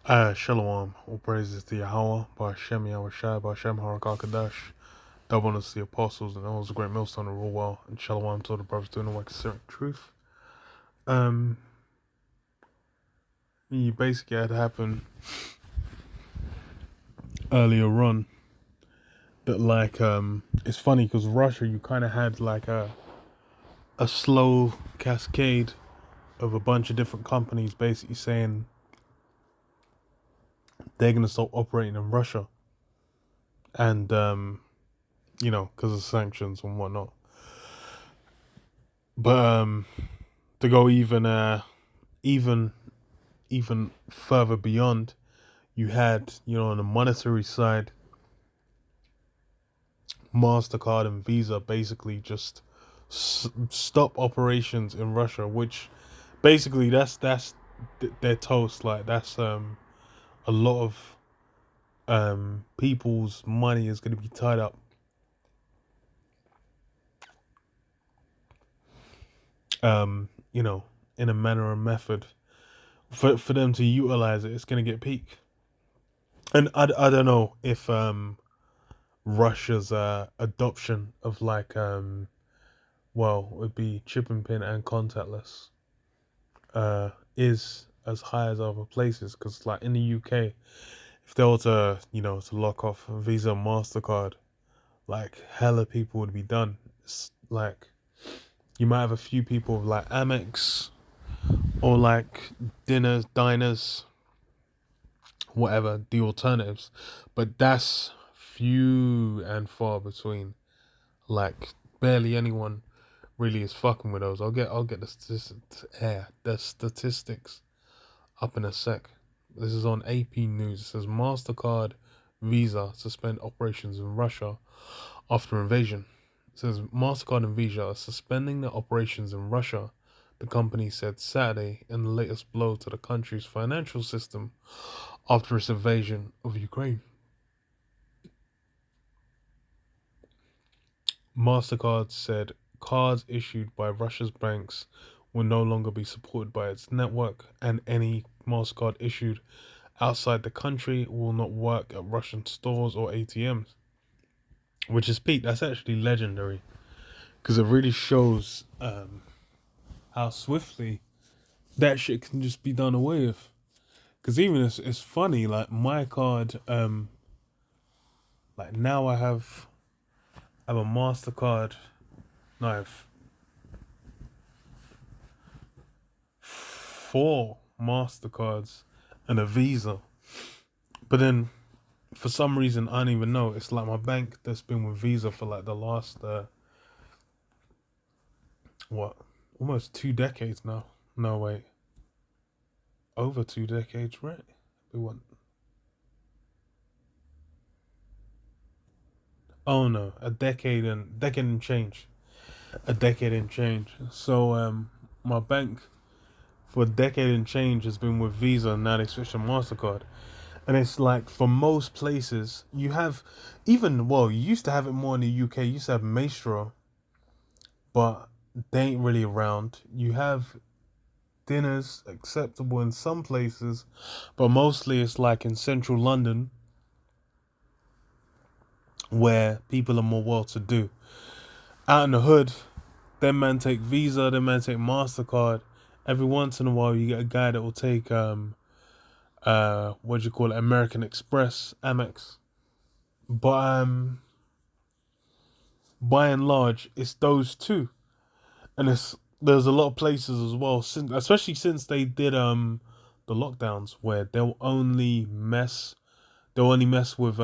Shalom, all praises to Yahweh, Ba'Shem Yahushai, Ba'Shem Harakakadash, double honors to the apostles, and all the great millstone to rule well, and Shalom to all the brothers doing the work of certain truth. You basically had happen earlier on that it's funny because Russia, you kind of had like a slow cascade of a bunch of different companies basically saying they're going to stop operating in Russia. And, because of sanctions and whatnot. But to go even further beyond, you had, on the monetary side, Mastercard and Visa basically just stop operations in Russia, which basically that's their toast. Like that's a lot of people's money is going to be tied up. In a manner and method for them to utilize it. It's going to get peak. And I don't know if Russia's adoption of it would be chip and pin and contactless is as high as other places, because like in the UK, if they were to to lock off Visa and Mastercard, like hella people would be done. It's like you might have a few people with like Amex or like diners, whatever the alternatives, but that's few and far between. Like barely anyone really is fucking with those. I'll get the statistics up in a sec. This is on AP News. It says Mastercard, Visa suspend operations in Russia after invasion. It says Mastercard and Visa are suspending their operations in Russia, the company said Saturday, in the latest blow to the country's financial system after its invasion of Ukraine. Mastercard said cards issued by Russia's banks will no longer be supported by its network, and any Mastercard issued outside the country will not work at Russian stores or ATMs. Which is peak. That's actually legendary, because it really shows how swiftly that shit can just be done away with. Because even it's funny, like my card, like now I have a Mastercard. No, I have 4 Mastercards and a Visa. But then, for some reason, I don't even know. It's like my bank that's been with Visa for like the last, almost 2 decades now. No, wait. Over 2 decades, right? We want. Oh no, a decade and change. A decade and change. So my bank for a decade and change has been with Visa, and now they switched to Mastercard. And it's like for most places you have you used to have it more in the UK. You used to have Maestro, but they ain't really around. You have dinners acceptable in some places, but mostly it's like in central London where people are more well to do. Out in the hood, them man take Visa, them man take Mastercard. Every once in a while you get a guy that will take American Express, Amex. But by and large it's those two. And there's a lot of places as well, especially since they did the lockdowns, where they'll only mess with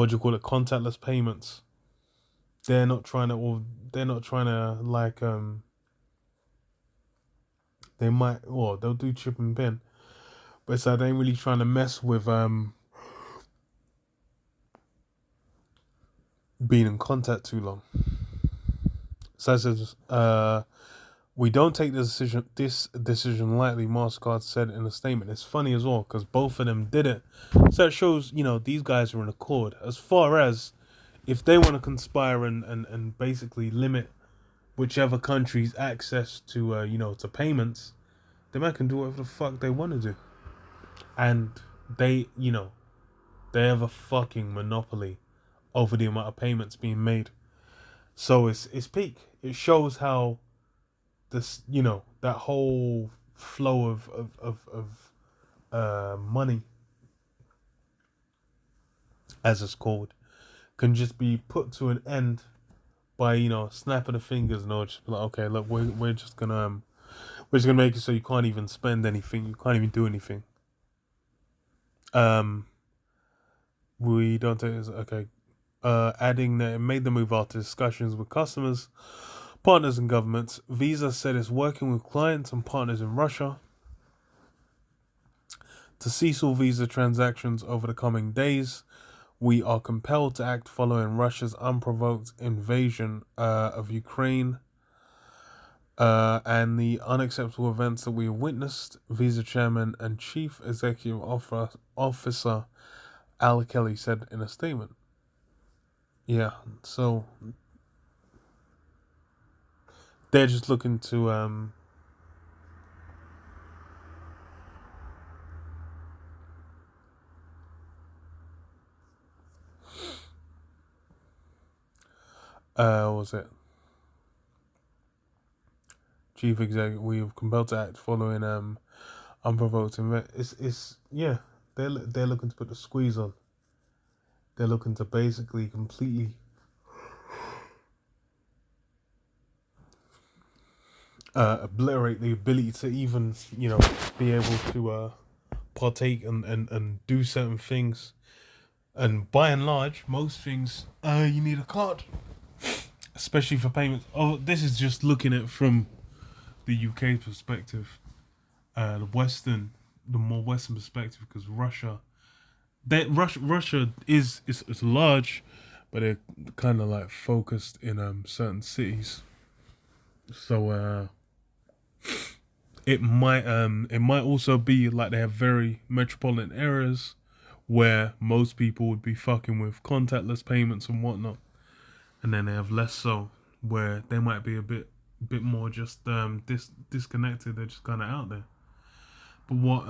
contactless payments. They're not trying to like they might, or they'll do chip and pin, but it's like they ain't really trying to mess with being in contact too long. So it says we don't take this decision lightly, Mastercard said in a statement. It's funny as well because both of them did it. So it shows, these guys are in accord. As far as if they want to conspire and basically limit whichever country's access to to payments, the man can do whatever the fuck they want to do. and they, they have a fucking monopoly over the amount of payments being made. So it's peak. It shows how this, that whole flow of money, as it's called, can just be put to an end by snapping the fingers, and just be like, okay, look, we're just gonna make it so you can't even spend anything, you can't even do anything. We don't take this, okay. Adding that it made the move after discussions with customers, partners, and governments. Visa said it's working with clients and partners in Russia to cease all Visa transactions over the coming days. We are compelled to act following Russia's unprovoked invasion of Ukraine and the unacceptable events that we have witnessed, Visa Chairman and Chief Executive Officer Al Kelly said in a statement. Yeah, so they're just looking to what was it? Chief Executive, we have compelled to act following unprovoked event. It's yeah, they're looking to put the squeeze on. They're looking to basically completely obliterate the ability to even be able to partake and do certain things. And by and large, most things you need a card, especially for payments. Oh, this is just looking at from the UK perspective, the more Western perspective, because Russia is large, but they're kind of like focused in certain cities. So it might also be like they have very metropolitan areas where most people would be fucking with contactless payments and whatnot, and then they have less so where they might be a bit more just disconnected. They're just kind of out there. But what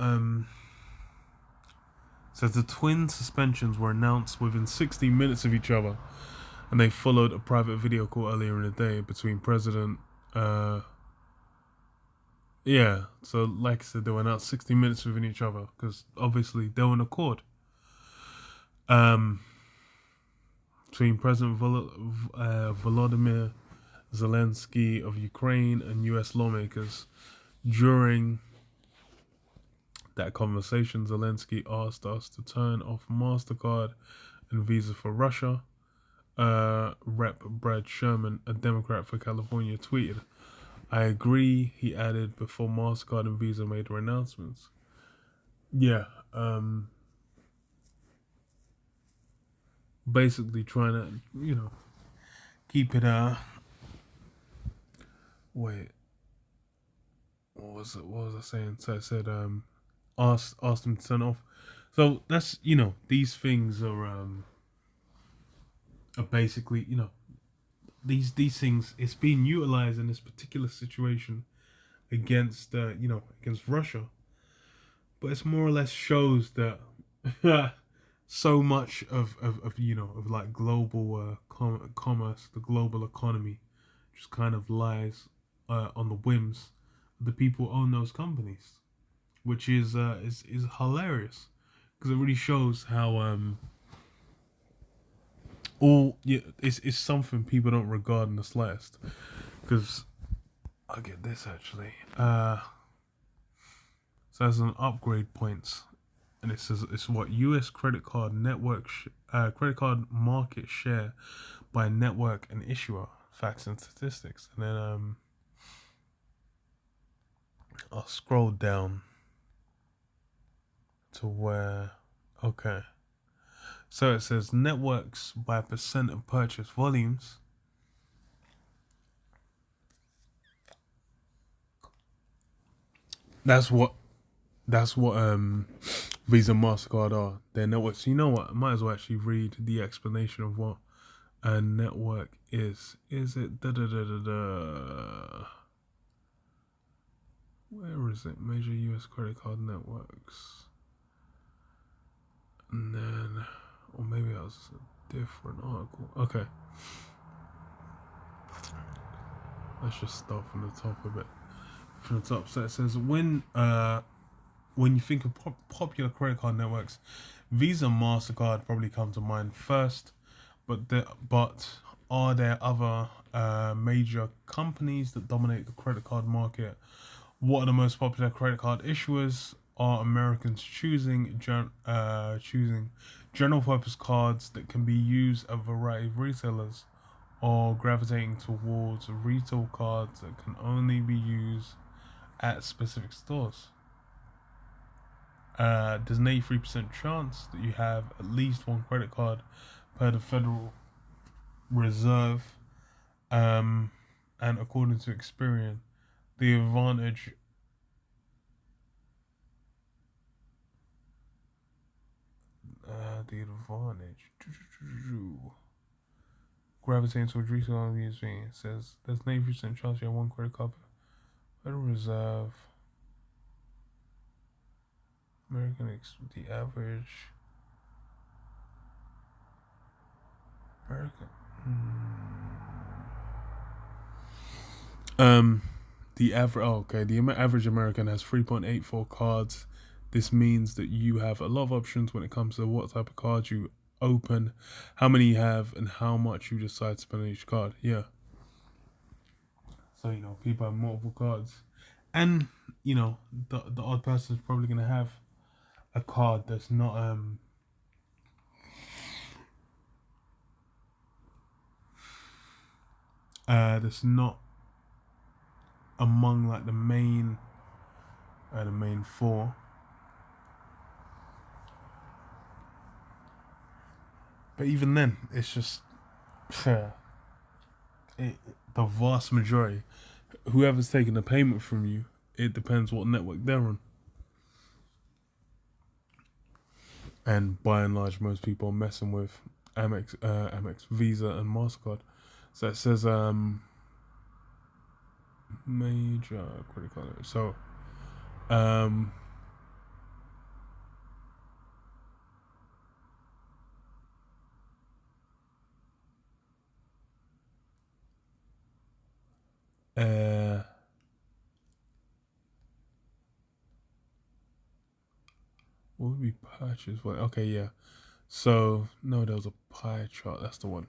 says the twin suspensions were announced within 60 minutes of each other, and they followed a private video call earlier in the day between President. Yeah, so like I said, they were announced 60 minutes within each other because obviously they were in accord. Between President Volodymyr Zelensky of Ukraine and U.S. lawmakers. During that conversation, Zelensky asked us to turn off Mastercard and Visa for Russia. Rep. Brad Sherman, a Democrat for California, tweeted, "I agree," he added, before Mastercard and Visa made their announcements. Yeah, basically trying to, keep it, wait, what was I saying? So I said, asked them to turn off. So that's, these things are basically, these things, it's being utilized in this particular situation against against Russia, but it's more or less shows that so much of like global commerce, the global economy, just kind of lies on the whims of the people who own those companies, which is hilarious because it really shows how it's something people don't regard in the slightest. Because I'll get this actually. So as an upgrade points, and it says it's what U.S. credit card credit card market share by network and issuer, facts and statistics, and then I'll scroll down to where okay. So it says networks by percent of purchase volumes. That's what Visa and Mastercard are. Their networks. You know what? I might as well actually read the explanation of what a network is. Is it da da da da da? Where is it? Major U.S. credit card networks. And then, or maybe that was a different article. Okay. Let's just start from the top a bit. From the top, so it says when you think of popular credit card networks, Visa and Mastercard probably come to mind first. But are there other major companies that dominate the credit card market? What are the most popular credit card issuers? Are Americans choosing general purpose cards that can be used at a variety of retailers, or gravitating towards retail cards that can only be used at specific stores? There's an 83% chance that you have at least one credit card per the Federal Reserve, and according to Experian, the advantage gravitating towards retail using says there's 90% chance you have one credit card. Federal Reserve, the average American. The average American has 3.84 cards. This means that you have a lot of options when it comes to what type of cards you open, how many you have, and how much you decide to spend on each card. Yeah. So people have multiple cards, and the odd person is probably gonna have a card that's not among like the main four. But even then, it's just the vast majority. Whoever's taking the payment from you, it depends what network they're on. And by and large, most people are messing with Amex, Visa, and Mastercard. So it says major credit card. So what would be purchase? Okay, yeah. So no, there was a pie chart. That's the one.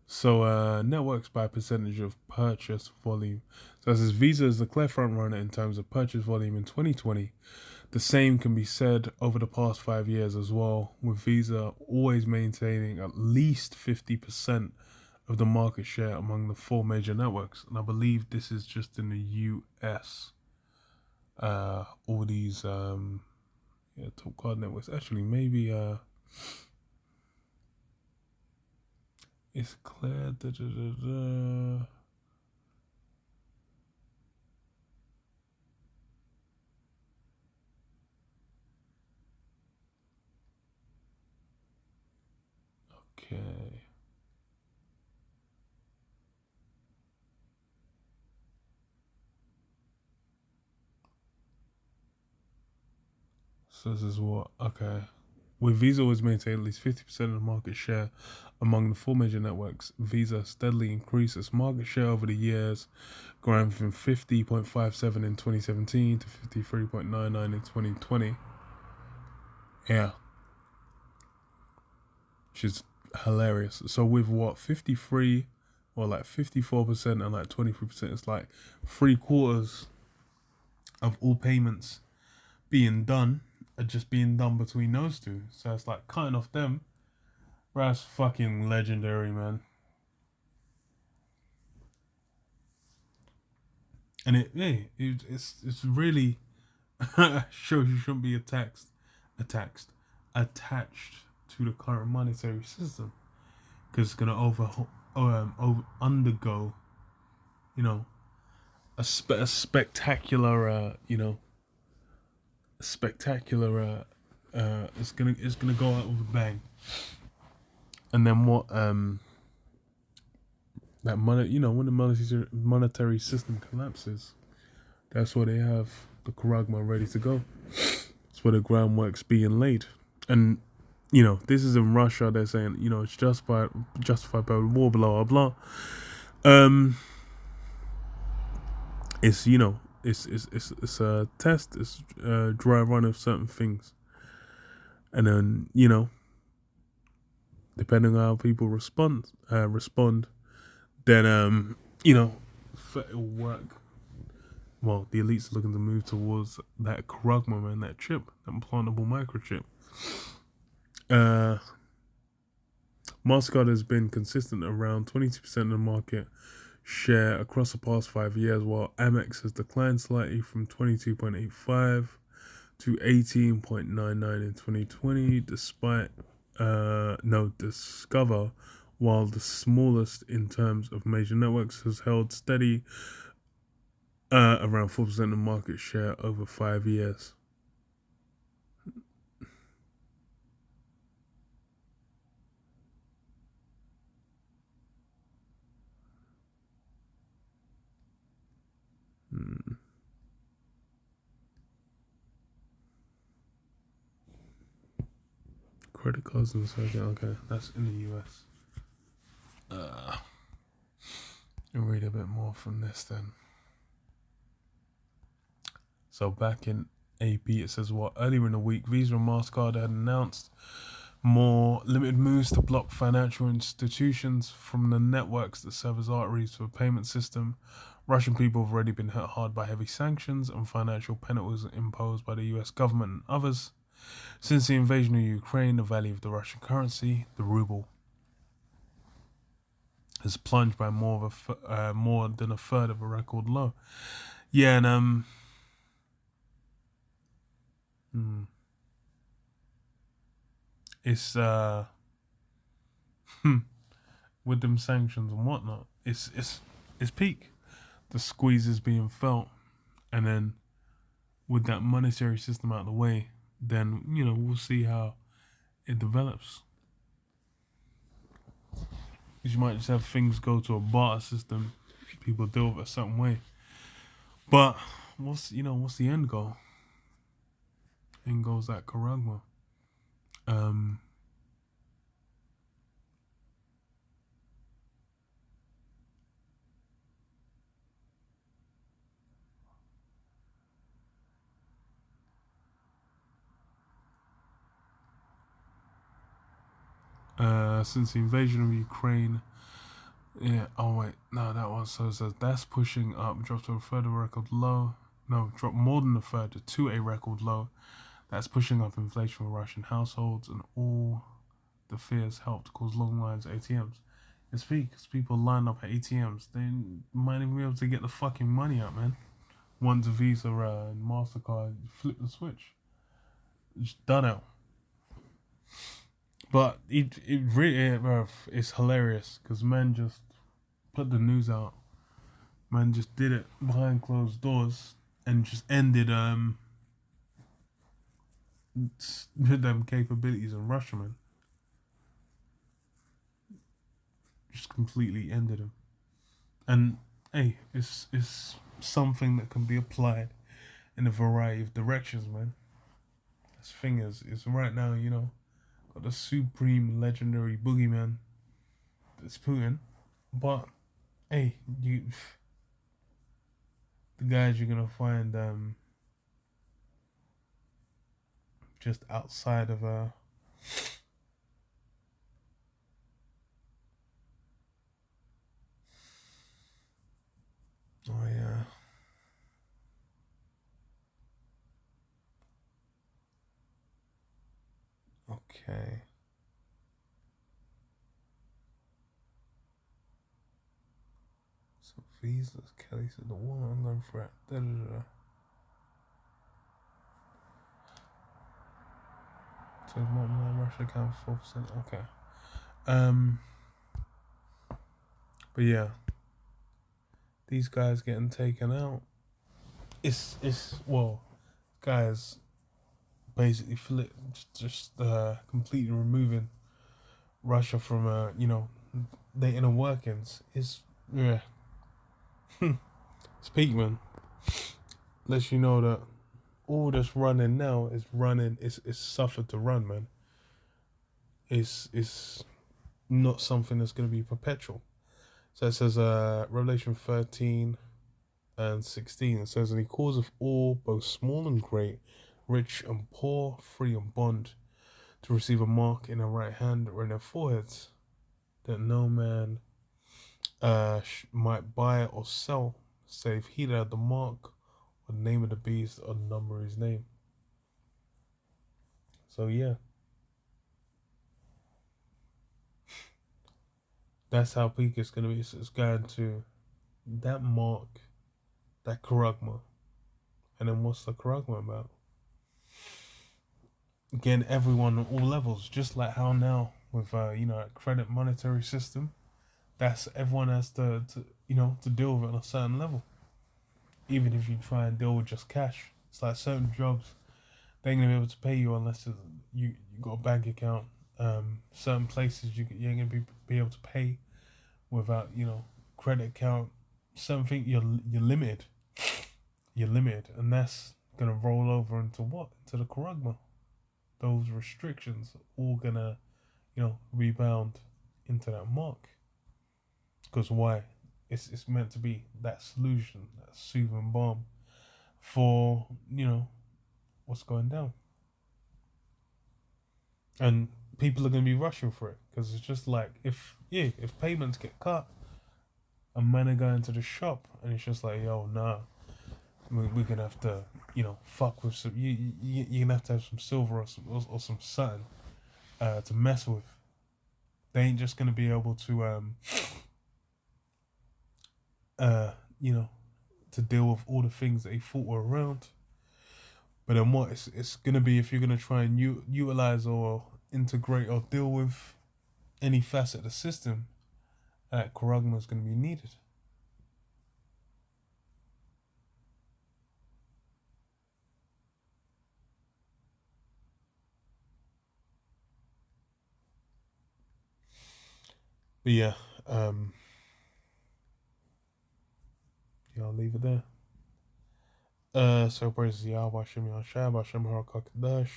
So networks by percentage of purchase volume. So as Visa is the clear front runner in terms of purchase volume in 2020. The same can be said over the past 5 years as well, with Visa always maintaining at least 50% of the market share among the four major networks. And I believe this is just in the US. All these top card networks. Actually, maybe it's clear. Okay. So this is what, okay. With Visa always maintain at least 50% of the market share among the four major networks, Visa steadily increased its market share over the years, growing from 50.57 in 2017 to 53.99 in 2020. Yeah. Which is hilarious. So with what, 53 or like 54% and like 23%, it's like 3/4 of all payments being done are just being done between those two. So it's like cutting off them. That's fucking legendary, man. And it's really shows you shouldn't be attached to the current monetary system, because it's gonna undergo, a spectacular, it's gonna go out with a bang. And then what that money, when the monetary system collapses, that's where they have the charagma ready to go. It's where the groundwork's being laid. And this is in Russia. They're saying, it's justified by war, blah blah blah. It's it's a test. It's a dry run of certain things, and then depending on how people respond, then it'll work. Well, the elites are looking to move towards that Karagma, man, that chip, that implantable microchip. Mastercard has been consistent around 22% of the market share across the past 5 years, while Amex has declined slightly from 22.85 to 18.99 in 2020, despite Discover, while the smallest in terms of major networks, has held steady around 4% of market share over 5 years. Credit cards and so okay, that's in the US. I'll read a bit more from this then. So back in AP, it says earlier in the week, Visa and Mastercard had announced more limited moves to block financial institutions from the networks that serve as arteries for the payment system. Russian people have already been hit hard by heavy sanctions and financial penalties imposed by the US government and others. Since the invasion of Ukraine, the value of the Russian currency, the ruble, has plunged by more than a third of a record low. Yeah, and it's with them sanctions and whatnot, it's peak. The squeeze is being felt, and then with that monetary system out of the way, then we'll see how it develops. Because you might just have things go to a barter system, people deal with it a certain way. But what's the end goal? End goal's that Karagma. Since the invasion of Ukraine, that one. So it says that's pushing up, dropped to a third of a record low. No, dropped more than a third to a record low. That's pushing up inflation for Russian households, and all the fears helped cause long lines at ATMs. It's because people line up at ATMs. They might even be able to get the fucking money out, man. Once Visa and Mastercard flip the switch, it's done out. But it really, it's hilarious because man just put the news out. Man just did it behind closed doors and just ended them capabilities in Russia, man. Just completely ended them. And hey, it's something that can be applied in a variety of directions, man. This thing is right now, got the supreme legendary boogeyman that's Putin. But hey, the guys you're gonna find just outside of oh yeah. Okay. So visas, Kelly said the woman I'm going for it. So Russia account 4%. Okay. But yeah, these guys getting taken out. It's guys basically completely removing Russia from the inner workings. It's it's peak, man. Lets you know that all that's running now is running. It's suffered to run, man. is not something that's going to be perpetual. So it says, Revelation 13:16. It says, and he calls of all, both small and great, rich and poor, free and bond, to receive a mark in their right hand or in their foreheads, that no man might buy or sell, save he that had the mark, or the name of the beast, or the number of his name. So yeah, that's how peak it's gonna be. It's going to that mark, that charagma, and then what's the charagma about? Again, everyone on all levels, just like how now with a credit monetary system, that's everyone has to deal with it on a certain level. Even if you try and deal with just cash, it's like certain jobs they ain't gonna be able to pay you unless you got a bank account. Certain places you ain't gonna be able to pay without credit account. Something you're limited. You're limited, and that's gonna roll over into what? Into the charagma. Those restrictions all gonna rebound into that mark. Because why? It's meant to be that solution, that soothing balm for what's going down. And people are going to be rushing for it because it's just like if payments get cut, a man are going to the shop and it's just like, yo, nah, we're gonna have to fuck with some, you're gonna have to have some silver or some sun to mess with. They ain't just gonna be able to uh you know to deal with all the things that they thought were around. But then what? It's gonna be, if you're gonna try and utilize or integrate or deal with any facet of the system, that charagma is gonna be needed. But yeah, I'll leave it there. So praise Yahweh Hashem Yahshua, Hashem HaKadosh.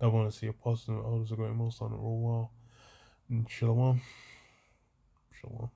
I want to see apostles and elders are going most on the roll well. And shalom. Shalom.